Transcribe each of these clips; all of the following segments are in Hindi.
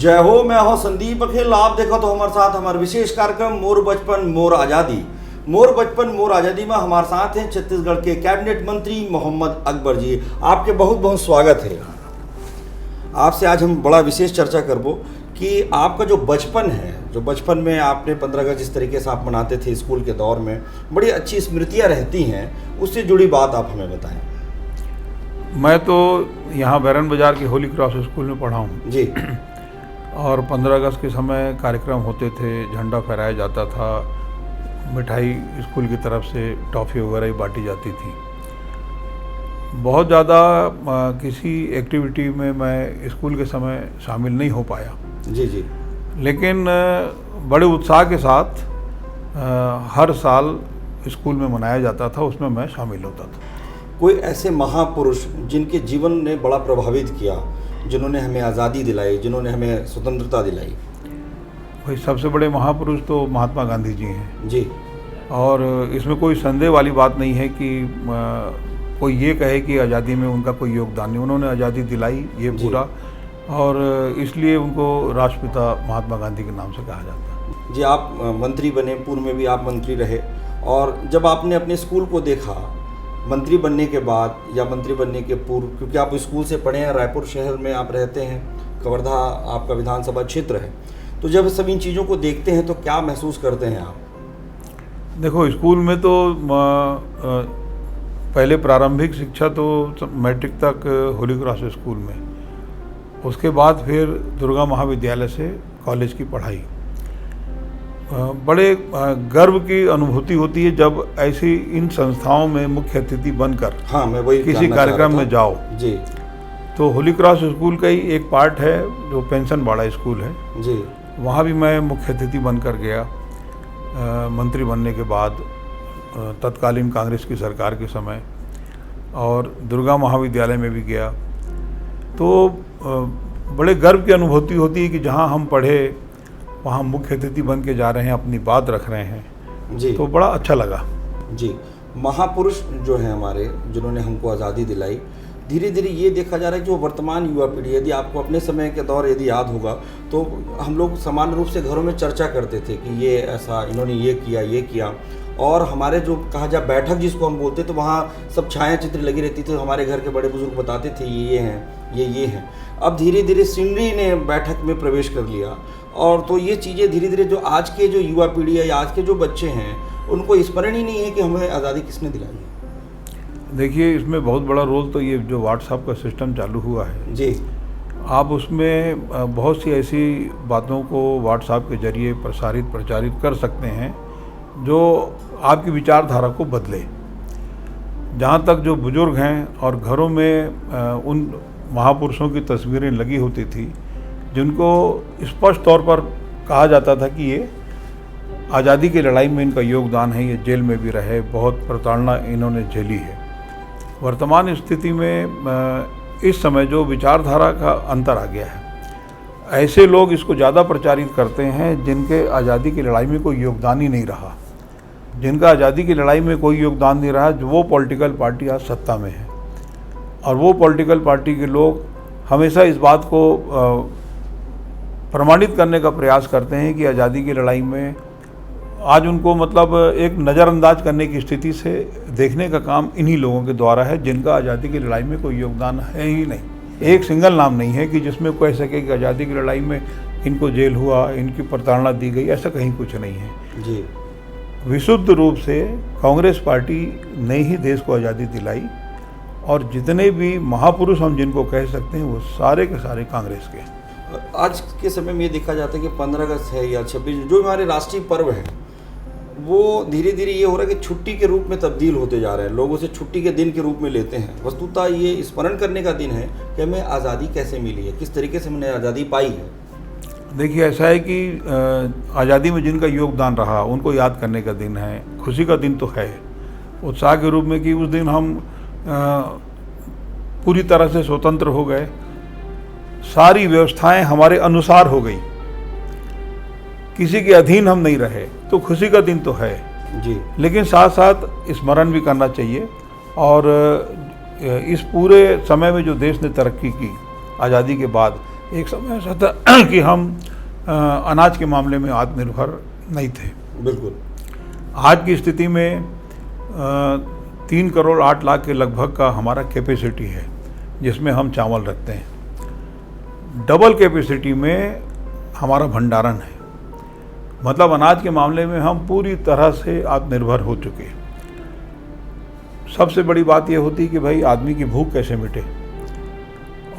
जय हो। मैं हूं संदीप अखिल। आप देखो तो हमारे साथ हमारा विशेष कार्यक्रम मोर बचपन मोर आज़ादी। मोर बचपन मोर आज़ादी में हमारे साथ हैं छत्तीसगढ़ के कैबिनेट मंत्री मोहम्मद अकबर जी। आपके बहुत बहुत स्वागत है। आपसे आज हम बड़ा विशेष चर्चा करबो कि आपका जो बचपन है, जो बचपन में आपने 15 अगस्त जिस तरीके से आप मनाते थे स्कूल के दौर में, बड़ी अच्छी स्मृतियाँ रहती हैं, उससे जुड़ी बात आप हमें बताएं। मैं तो यहाँ बैरन बाज़ार के होली क्रॉस स्कूल में पढ़ा हूँ जी। और 15 अगस्त के समय कार्यक्रम होते थे, झंडा फहराया जाता था, मिठाई स्कूल की तरफ से टॉफ़ी वगैरह ही बांटी जाती थी। बहुत ज़्यादा किसी एक्टिविटी में मैं स्कूल के समय शामिल नहीं हो पाया। जी जी। लेकिन बड़े उत्साह के साथ हर साल स्कूल में मनाया जाता था, उसमें मैं शामिल होता था। कोई ऐसे महापुरुष जिनके जीवन ने बड़ा प्रभावित किया, जिन्होंने हमें आज़ादी दिलाई, जिन्होंने हमें स्वतंत्रता दिलाई? भाई सबसे बड़े महापुरुष तो महात्मा गांधी जी हैं जी। और इसमें कोई संदेह वाली बात नहीं है कि कोई ये कहे कि आज़ादी में उनका कोई योगदान नहीं। उन्होंने आज़ादी दिलाई ये पूरा, और इसलिए उनको राष्ट्रपिता महात्मा गांधी के नाम से कहा जाता है। जी, आप मंत्री बने, पूर्व में भी आप मंत्री रहे, और जब आपने अपने स्कूल को देखा मंत्री बनने के बाद या मंत्री बनने के पूर्व, क्योंकि आप स्कूल से पढ़े हैं, रायपुर शहर में आप रहते हैं, कवर्धा आपका विधानसभा क्षेत्र है, तो जब सब इन चीज़ों को देखते हैं तो क्या महसूस करते हैं आप? देखो, स्कूल में तो पहले प्रारंभिक शिक्षा तो मैट्रिक तक होली क्रॉस स्कूल में, उसके बाद फिर दुर्गा महाविद्यालय से कॉलेज की पढ़ाई। बड़े गर्व की अनुभूति होती है जब ऐसी इन संस्थाओं में मुख्य अतिथि बनकर मैं वही किसी कार्यक्रम में जाओ। जी। तो होली क्रॉस स्कूल का ही एक पार्ट है जो पेंशन बाड़ा स्कूल है जी, वहाँ भी मैं मुख्य अतिथि बनकर गया। मंत्री बनने के बाद तत्कालीन कांग्रेस की सरकार के समय, और दुर्गा महाविद्यालय में भी गया। तो बड़े गर्व की अनुभूति होती है कि जहाँ हम पढ़े वहाँ मुख्य अतिथि बन के जा रहे हैं, अपनी बात रख रहे हैं। जी। तो बड़ा अच्छा लगा। जी। महापुरुष जो हैं हमारे, जिन्होंने हमको आज़ादी दिलाई, धीरे धीरे ये देखा जा रहा है कि वो वर्तमान युवा पीढ़ी, यदि आपको अपने समय के दौर यदि याद होगा तो हम लोग समान रूप से घरों में चर्चा करते थे कि ये ऐसा, इन्होंने ये किया, और हमारे जो कहा जाए बैठक जिसको हम बोलते, तो वहाँ सब छाया चित्र लगी रहती थी। हमारे घर के बड़े बुजुर्ग बताते थे ये हैं, ये हैं। अब धीरे धीरे सीनरी ने बैठक में प्रवेश कर लिया, और तो ये चीज़ें धीरे धीरे जो आज के जो युवा पीढ़ी है या आज के जो बच्चे हैं, उनको स्मरण ही नहीं है कि हमें आज़ादी किसने दिलाई। देखिए, इसमें बहुत बड़ा रोल तो ये जो व्हाट्सएप का सिस्टम चालू हुआ है जी, आप उसमें बहुत सी ऐसी बातों को व्हाट्सएप के जरिए प्रचारित कर सकते हैं जो आपकी विचारधारा को बदले। जहाँ तक जो बुजुर्ग हैं और घरों में उन महापुरुषों की तस्वीरें लगी होती थी जिनको स्पष्ट तौर पर कहा जाता था कि ये आज़ादी की लड़ाई में इनका योगदान है, ये जेल में भी रहे, बहुत प्रताड़ना इन्होंने झेली है। वर्तमान स्थिति में इस समय जो विचारधारा का अंतर आ गया है, ऐसे लोग इसको ज़्यादा प्रचारित करते हैं जिनके आज़ादी की लड़ाई में कोई योगदान ही नहीं रहा। जिनका आज़ादी की लड़ाई में कोई योगदान नहीं रहा, जो वो पॉलिटिकल पार्टी आज सत्ता में है, और वो पॉलिटिकल पार्टी के लोग हमेशा इस बात को प्रमाणित करने का प्रयास करते हैं कि आज़ादी की लड़ाई में आज उनको मतलब एक नज़रअंदाज करने की स्थिति से देखने का काम इन्हीं लोगों के द्वारा है जिनका आज़ादी की लड़ाई में कोई योगदान है ही नहीं। एक सिंगल नाम नहीं है कि जिसमें कह सके कि आज़ादी की लड़ाई में इनको जेल हुआ, इनकी प्रताड़ना दी गई, ऐसा कहीं कुछ नहीं है। जी। विशुद्ध रूप से कांग्रेस पार्टी ने ही देश को आज़ादी दिलाई, और जितने भी महापुरुष हम जिनको कह सकते हैं वो सारे के सारे कांग्रेस के। आज के समय में ये देखा जाता है कि 15 अगस्त है या 26 जो हमारे राष्ट्रीय पर्व हैं, वो धीरे धीरे ये हो रहा है कि छुट्टी के रूप में तब्दील होते जा रहे हैं। लोगों से छुट्टी के दिन के रूप में लेते हैं। वस्तुतः ये स्मरण करने का दिन है कि हमें आज़ादी कैसे मिली है, किस तरीके से हमने आज़ादी पाई है। देखिए, ऐसा है कि आज़ादी में जिनका योगदान रहा उनको याद करने का दिन है, खुशी का दिन तो है, उत्साह के रूप में कि उस दिन हम पूरी तरह से स्वतंत्र हो गए, सारी व्यवस्थाएं हमारे अनुसार हो गई, किसी के अधीन हम नहीं रहे, तो खुशी का दिन तो है जी। लेकिन साथ साथ स्मरण भी करना चाहिए, और इस पूरे समय में जो देश ने तरक्की की आज़ादी के बाद, एक समय ऐसा था कि हम अनाज के मामले में आत्मनिर्भर नहीं थे। बिल्कुल। आज की स्थिति में 3 करोड़ 8 लाख के लगभग का हमारा कैपेसिटी है जिसमें हम चावल रखते हैं। डबल कैपेसिटी में हमारा भंडारण है, मतलब अनाज के मामले में हम पूरी तरह से आत्मनिर्भर हो चुके हैं। सबसे बड़ी बात यह होती है कि भाई आदमी की भूख कैसे मिटे,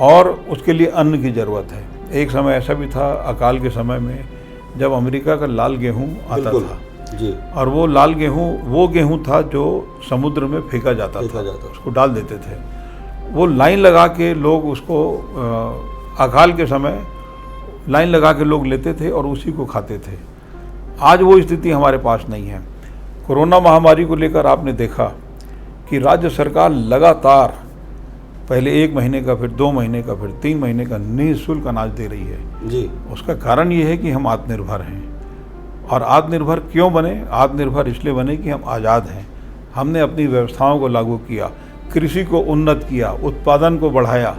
और उसके लिए अन्न की ज़रूरत है। एक समय ऐसा भी था अकाल के समय में जब अमेरिका का लाल गेहूँ आता था जी, और वो लाल गेहूँ वो गेहूँ था जो समुद्र में फेंका जाता था, उसको डाल देते थे। वो लाइन लगा के लोग उसको अकाल के समय लाइन लगा के लोग लेते थे और उसी को खाते थे। आज वो स्थिति हमारे पास नहीं है। कोरोना महामारी को लेकर आपने देखा कि राज्य सरकार लगातार पहले 1 महीने का, फिर 2 महीने का, फिर 3 महीने का निःशुल्क अनाज दे रही है जी। उसका कारण ये है कि हम आत्मनिर्भर हैं। और आत्मनिर्भर क्यों बने? आत्मनिर्भर इसलिए बने कि हम आज़ाद हैं। हमने अपनी व्यवस्थाओं को लागू किया, कृषि को उन्नत किया, उत्पादन को बढ़ाया,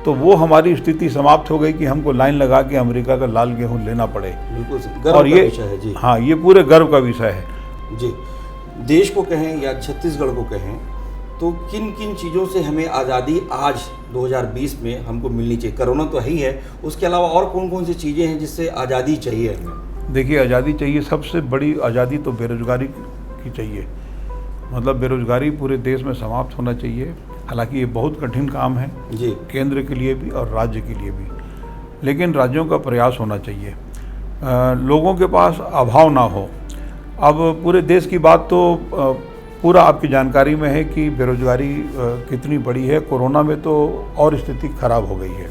तो वो हमारी स्थिति समाप्त हो गई कि हमको लाइन लगा के अमेरिका का लाल गेहूँ लेना पड़े। बिल्कुल गर्व और का ये विषय है जी। हाँ, ये पूरे गर्व का विषय है जी। देश को कहें या छत्तीसगढ़ को कहें तो किन किन चीज़ों से हमें आज़ादी आज 2020 में हमको मिलनी चाहिए? कोरोना तो है ही है, उसके अलावा और कौन कौन सी चीज़ें हैं जिससे आज़ादी चाहिए हमें? देखिए, आज़ादी चाहिए, सबसे बड़ी आज़ादी तो बेरोजगारी की चाहिए। मतलब बेरोजगारी पूरे देश में समाप्त होना चाहिए। हालांकि ये बहुत कठिन काम है जी, केंद्र के लिए भी और राज्य के लिए भी, लेकिन राज्यों का प्रयास होना चाहिए। लोगों के पास अभाव ना हो। अब पूरे देश की बात तो पूरा आपकी जानकारी में है कि बेरोजगारी कितनी बड़ी है। कोरोना में तो और स्थिति खराब हो गई है।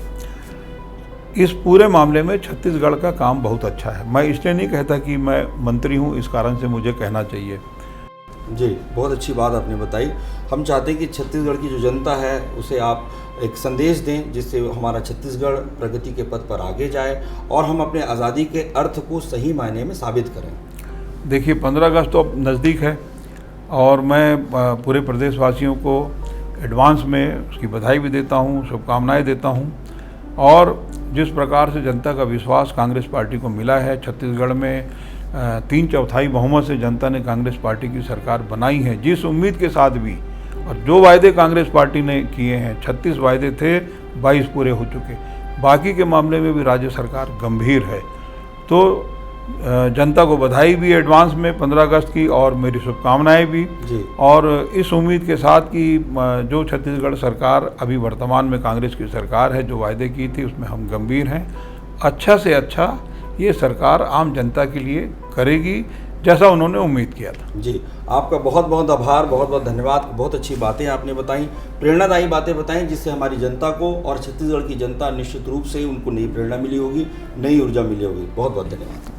इस पूरे मामले में छत्तीसगढ़ का काम बहुत अच्छा है। मैं इसलिए नहीं कहता कि मैं मंत्री हूँ, इस कारण से मुझे कहना चाहिए। जी, बहुत अच्छी बात आपने बताई। हम चाहते हैं कि छत्तीसगढ़ की जो जनता है उसे आप एक संदेश दें जिससे हमारा छत्तीसगढ़ प्रगति के पथ पर आगे जाए और हम अपने आज़ादी के अर्थ को सही मायने में साबित करें। देखिए, 15 अगस्त तो अब नज़दीक है और मैं पूरे प्रदेशवासियों को एडवांस में उसकी बधाई भी देता हूँ, शुभकामनाएं देता हूँ। और जिस प्रकार से जनता का विश्वास कांग्रेस पार्टी को मिला है, छत्तीसगढ़ में 3/4 बहुमत से जनता ने कांग्रेस पार्टी की सरकार बनाई है, जिस उम्मीद के साथ भी, और जो वायदे कांग्रेस पार्टी ने किए हैं, 36 वायदे थे, 22 पूरे हो चुके। बाकी के मामले में भी राज्य सरकार गंभीर है। तो जनता को बधाई भी एडवांस में 15 अगस्त की और मेरी शुभकामनाएं भी जी। और इस उम्मीद के साथ कि जो छत्तीसगढ़ सरकार अभी वर्तमान में कांग्रेस की सरकार है, जो वायदे की थी उसमें हम गंभीर हैं। अच्छा से अच्छा ये सरकार आम जनता के लिए करेगी जैसा उन्होंने उम्मीद किया था। जी, आपका बहुत बहुत आभार, बहुत बहुत धन्यवाद। बहुत अच्छी बातें आपने बताई, प्रेरणादायी बातें बताई, जिससे हमारी जनता को और छत्तीसगढ़ की जनता निश्चित रूप से उनको नई प्रेरणा मिली होगी, नई ऊर्जा मिली होगी। बहुत बहुत धन्यवाद।